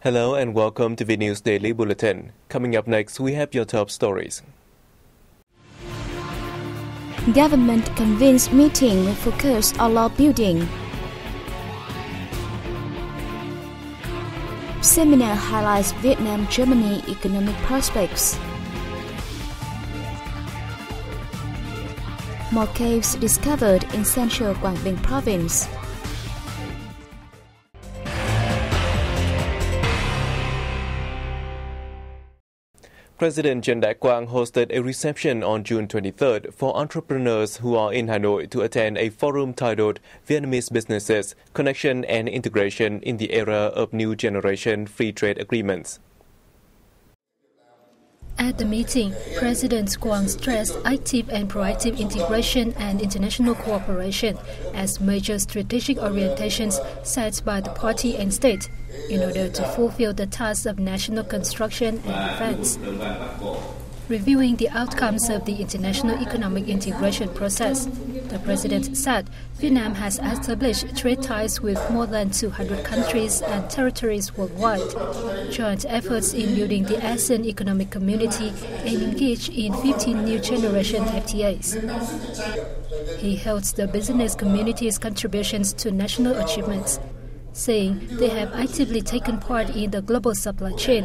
Hello and welcome to the News Daily Bulletin. Coming up next, we have your top stories. Government convenes meeting with focus on law building. Seminar highlights Vietnam-Germany economic prospects. More caves discovered in central Quảng Bình province. President Trần Đại Quang hosted a reception on June 23rd for entrepreneurs who are in Hanoi to attend a forum titled Vietnamese Businesses, Connection and Integration in the Era of New Generation Free Trade Agreements. At the meeting, President Quang stressed active and proactive integration and international cooperation as major strategic orientations set by the party and state in order to fulfill the tasks of national construction and defense. Reviewing the outcomes of the international economic integration process, the President said Vietnam has established trade ties with more than 200 countries and territories worldwide, joined efforts in building the ASEAN Economic Community and engaged in 15 new generation FTAs. He hailed the business community's contributions to national achievements, saying they have actively taken part in the global supply chain,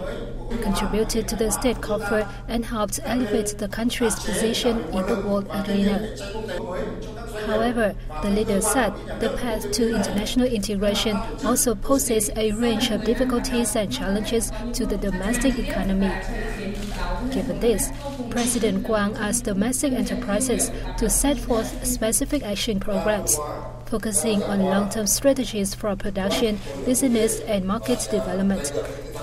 contributed to the state coffers and helped elevate the country's position in the world arena. However, the leader said the path to international integration also poses a range of difficulties and challenges to the domestic economy. Given this, President Quang asked domestic enterprises to set forth specific action programs, focusing on long-term strategies for production, business, and market development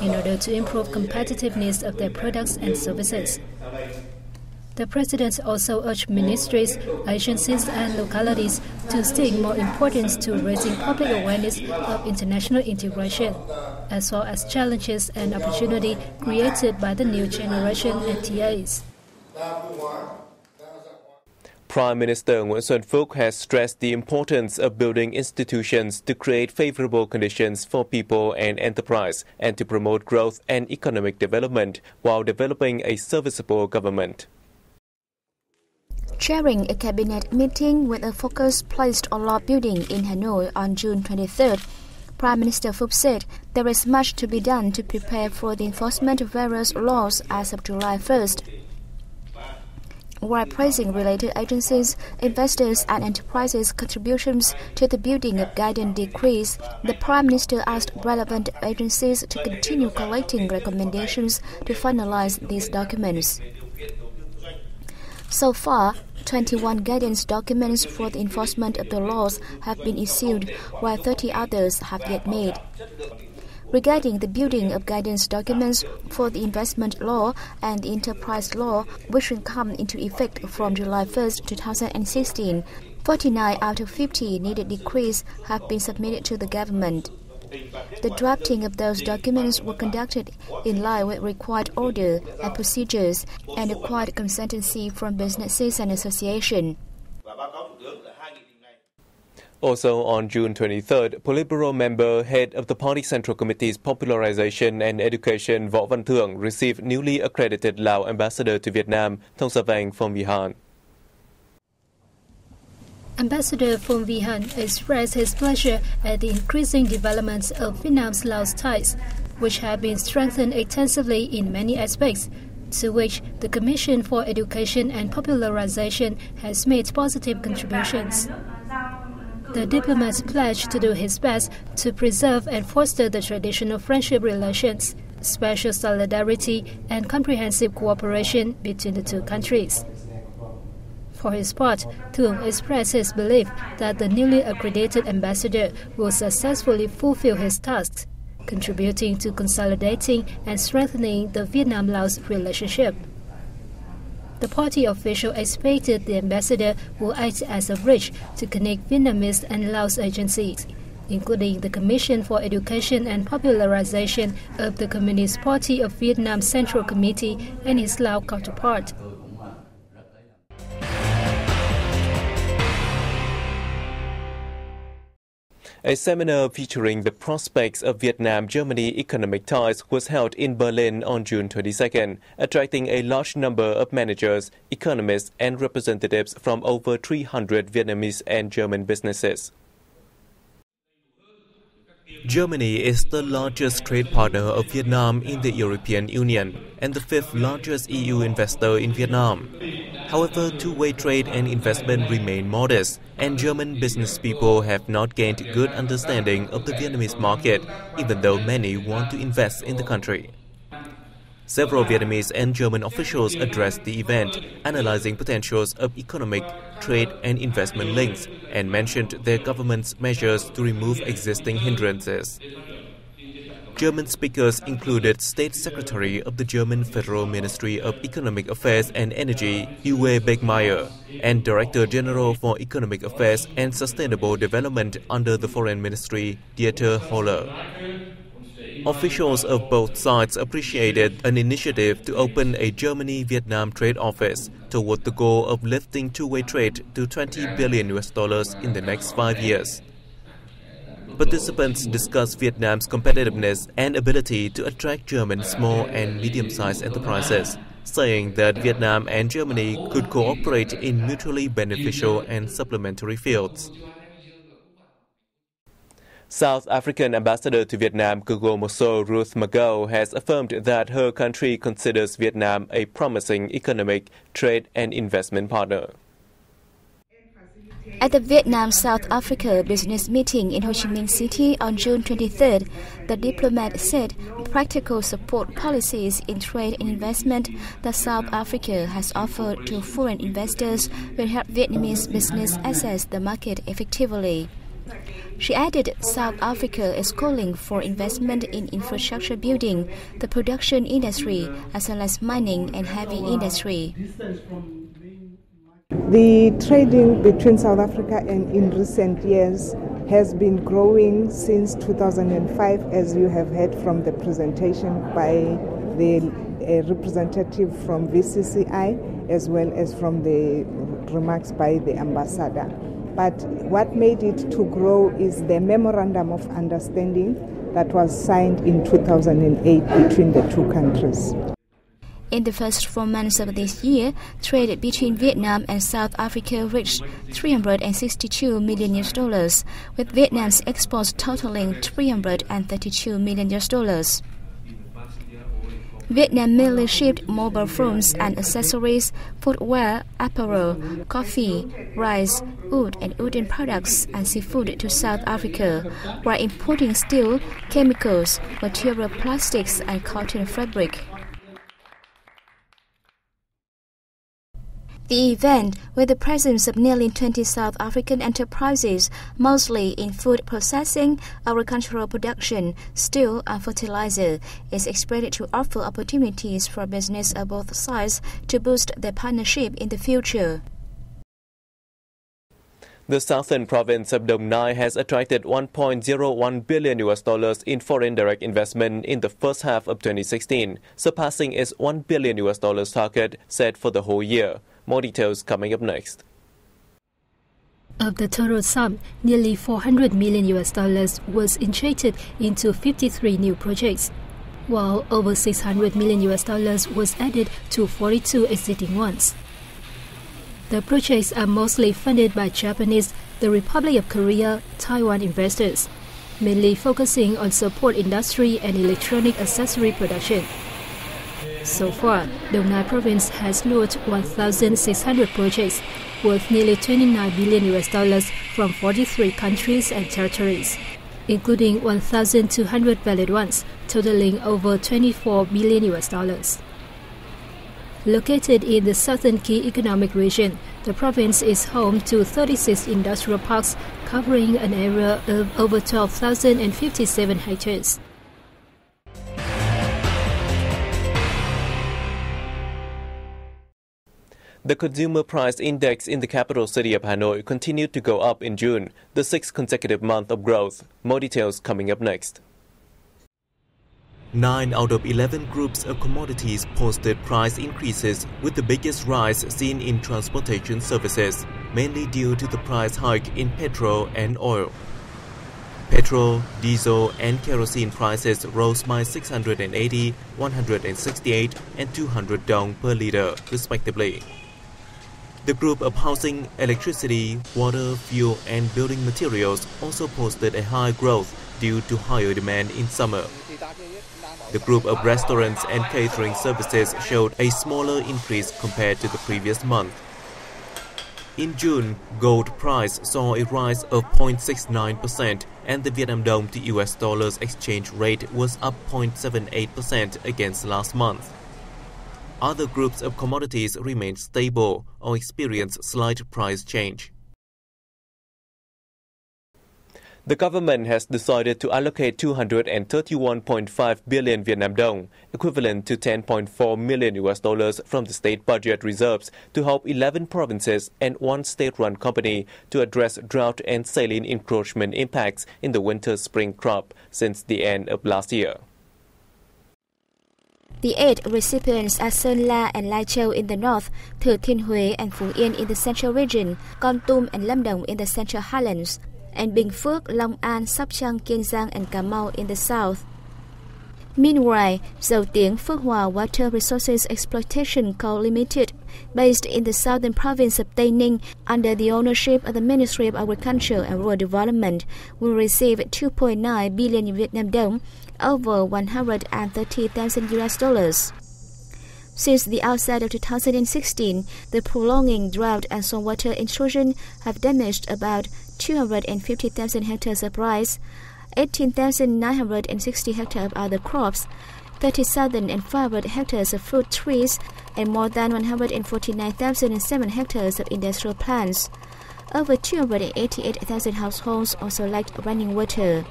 in order to improve competitiveness of their products and services. The President also urged ministries, agencies, and localities to stick more importance to raising public awareness of international integration, as well as challenges and opportunity created by the new generation FTAs. Prime Minister Nguyễn Xuân Phúc has stressed the importance of building institutions to create favorable conditions for people and enterprise and to promote growth and economic development while developing a serviceable government. Chairing a cabinet meeting with a focus placed on law building in Hanoi on June 23rd, Prime Minister Phúc said there is much to be done to prepare for the enforcement of various laws as of July 1st. While praising related agencies, investors and enterprises' contributions to the building of guidance decrees, the Prime Minister asked relevant agencies to continue collecting recommendations to finalize these documents. So far, 21 guidance documents for the enforcement of the laws have been issued, while 30 others have yet made. Regarding the building of guidance documents for the investment law and the enterprise law, which will come into effect from July 1, 2016, 49 out of 50 needed decrees have been submitted to the government. The drafting of those documents were conducted in line with required order and procedures and required consultancy from businesses and associations. Also on June 23rd, Politburo member, head of the Party Central Committee's Popularization and Education Võ Văn Thưởng received newly accredited Lao ambassador to Vietnam, Thong Savang from Vihan. Ambassador Phong Vi Han expressed his pleasure at the increasing development of Vietnam's Laos ties, which have been strengthened extensively in many aspects, to which the Commission for Education and Popularization has made positive contributions. The diplomat pledged to do his best to preserve and foster the traditional friendship relations, special solidarity, and comprehensive cooperation between the two countries. For his part, Thưởng expressed his belief that the newly accredited ambassador will successfully fulfill his tasks, contributing to consolidating and strengthening the Vietnam-Laos relationship. The party official expected the ambassador will act as a bridge to connect Vietnamese and Laos agencies, including the Commission for Education and Popularization of the Communist Party of Vietnam Central Committee and its Lao counterpart. A seminar featuring the prospects of Vietnam-Germany economic ties was held in Berlin on June 22nd, attracting a large number of managers, economists, and representatives from over 300 Vietnamese and German businesses. Germany is the largest trade partner of Vietnam in the European Union and the fifth largest EU investor in Vietnam. However, two-way trade and investment remain modest, and German business people have not gained good understanding of the Vietnamese market, even though many want to invest in the country. Several Vietnamese and German officials addressed the event, analyzing potentials of economic, trade and investment links, and mentioned their government's measures to remove existing hindrances. German speakers included State Secretary of the German Federal Ministry of Economic Affairs and Energy, Uwe Beckmeyer, and Director General for Economic Affairs and Sustainable Development under the Foreign Ministry, Dieter Holler. Officials of both sides appreciated an initiative to open a Germany-Vietnam trade office toward the goal of lifting two-way trade to $20 billion in the next 5 years. Participants discussed Vietnam's competitiveness and ability to attract German small and medium-sized enterprises, saying that Vietnam and Germany could cooperate in mutually beneficial and supplementary fields. South African Ambassador to Vietnam Kugomoso Ruth Magau has affirmed that her country considers Vietnam a promising economic, trade and investment partner. At the Vietnam-South Africa business meeting in Ho Chi Minh City on June 23rd, the diplomat said practical support policies in trade and investment that South Africa has offered to foreign investors will help Vietnamese business access the market effectively. She added South Africa is calling for investment in infrastructure building, the production industry, as well as mining and heavy industry. The trading between South Africa and in recent years has been growing since 2005, as you have heard from the presentation by the representative from VCCI, as well as from the remarks by the ambassador. But what made it to grow is the Memorandum of Understanding that was signed in 2008 between the two countries. In the first 4 months of this year, trade between Vietnam and South Africa reached $362 million, with Vietnam's exports totaling $332 million. Vietnam mainly shipped mobile phones and accessories, footwear, apparel, coffee, rice, wood and wooden products, and seafood to South Africa, while importing steel, chemicals, material plastics, and cotton fabric. The event, with the presence of nearly 20 South African enterprises, mostly in food processing, agricultural production, steel and fertilizer, is expected to offer opportunities for business of both sides to boost their partnership in the future. The southern province of Dong Nai has attracted $1.01 billion in foreign direct investment in the first half of 2016, surpassing its $1 billion target set for the whole year. More details coming up next. Of the total sum, nearly $400 million was injected into 53 new projects, while over $600 million was added to 42 existing ones. The projects are mostly funded by Japanese, the Republic of Korea, Taiwan investors, mainly focusing on support industry and electronic accessory production. So far, Dong Nai province has lured 1,600 projects worth nearly $29 billion from 43 countries and territories, including 1,200 valid ones, totaling over $24 billion. Located in the southern key economic region, the province is home to 36 industrial parks covering an area of over 12,057 hectares. The consumer price index in the capital city of Hanoi continued to go up in June, the 6th consecutive month of growth. More details coming up next. 9 out of 11 groups of commodities posted price increases, with the biggest rise seen in transportation services, mainly due to the price hike in petrol and oil. Petrol, diesel and kerosene prices rose by 680, 168 and 200 dong per litre, respectively. The group of housing, electricity, water, fuel and building materials also posted a high growth due to higher demand in summer. The group of restaurants and catering services showed a smaller increase compared to the previous month. In June, gold price saw a rise of 0.69% and the Vietnam dong to US dollars exchange rate was up 0.78% against last month. Other groups of commodities remained stable or experienced slight price change. The government has decided to allocate 231.5 billion Vietnam dong, equivalent to 10.4 million US dollars from the state budget reserves to help 11 provinces and one state-run company to address drought and saline encroachment impacts in the winter-spring crop since the end of last year. The 8 recipients are Sơn La and Lai Châu in the north, Thừa Thiên Huế and Phú Yên in the central region, Kon Tum and Lâm Đồng in the central highlands, and Bình Phước, Long An, Sóc Trăng, Kiên Giang and Cà Mau in the south. Meanwhile, Dầu Tiếng Phước Hòa Water Resources Exploitation Co. Limited, based in the southern province of Tây Ninh under the ownership of the Ministry of Agriculture and Rural Development, will receive 2.9 billion Vietnam dong, over 130,000 US dollars. Since the outset of 2016, the prolonging drought and saltwater intrusion have damaged about 250,000 hectares of rice, 18,960 hectares of other crops, 30,500 hectares of fruit trees, and more than 149,007 hectares of industrial plants. Over 288,000 households also lacked running water.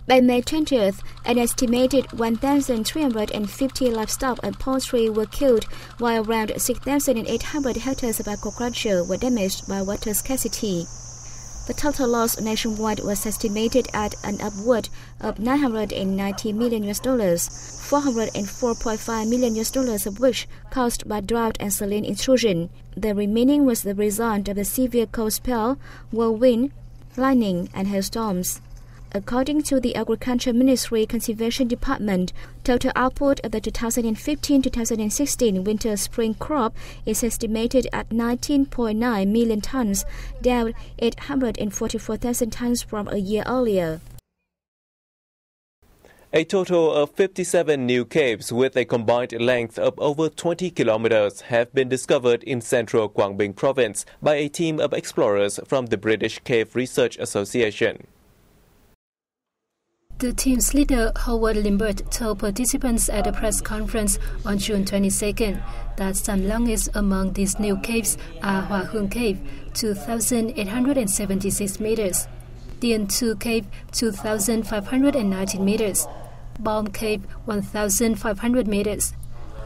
By May 20th, an estimated 1,350 livestock and poultry were killed, while around 6,800 hectares of agriculture were damaged by water scarcity. The total loss nationwide was estimated at an upward of 990 million US dollars, 404.5 million US dollars of which caused by drought and saline intrusion. The remaining was the result of the severe cold spell, whirlwind, lightning, and hailstorms. According to the Agriculture Ministry Conservation Department, total output of the 2015-2016 winter-spring crop is estimated at 19.9 million tons, down 844,000 tons from a year earlier. A total of 57 new caves with a combined length of over 20 kilometers have been discovered in central Quảng Bình province by a team of explorers from the British Cave Research Association. The team's leader, Howard Limbert, told participants at a press conference on June 22nd that some longest among these new caves are Hòa Hương Cave, 2,876 meters, Tiên Tu Cave, 2,519 meters, Balm Cave, 1,500 meters,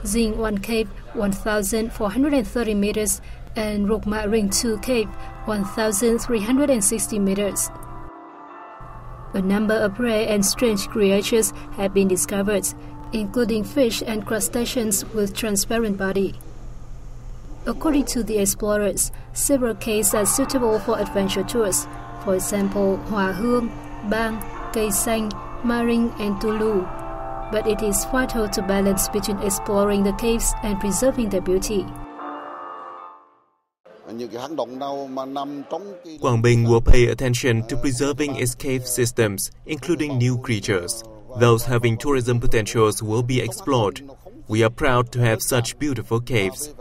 Dinh 1 Cave, 1,430 meters, and Ruc Ma Ring 2 Cave, 1,360 meters. A number of rare and strange creatures have been discovered, including fish and crustaceans with transparent body. According to the explorers, several caves are suitable for adventure tours. For example, Hòa Hương, Bang, Cây Xanh, Maring, and Tulu. But it is vital to balance between exploring the caves and preserving their beauty. Quảng Bình will pay attention to preserving its cave systems, including new creatures. Those having tourism potentials will be explored. We are proud to have such beautiful caves.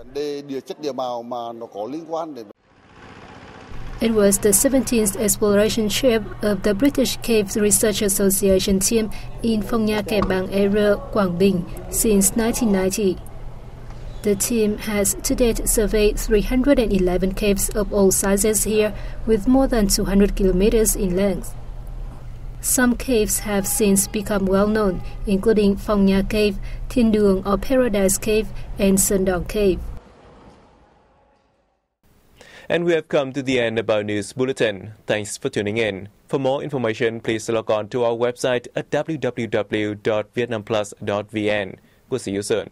It was the 17th exploration trip of the British Cave Research Association team in Phong Nha Kẻ Bàng area, Quảng Bình, since 1990. The team has to date surveyed 311 caves of all sizes here, with more than 200 kilometers in length. Some caves have since become well-known, including Phong Nha Cave, Thiên Đường or Paradise Cave, and Sơn Đòn Cave. And we have come to the end of our news bulletin. Thanks for tuning in. For more information, please log on to our website at www.vietnamplus.vn. We'll see you soon.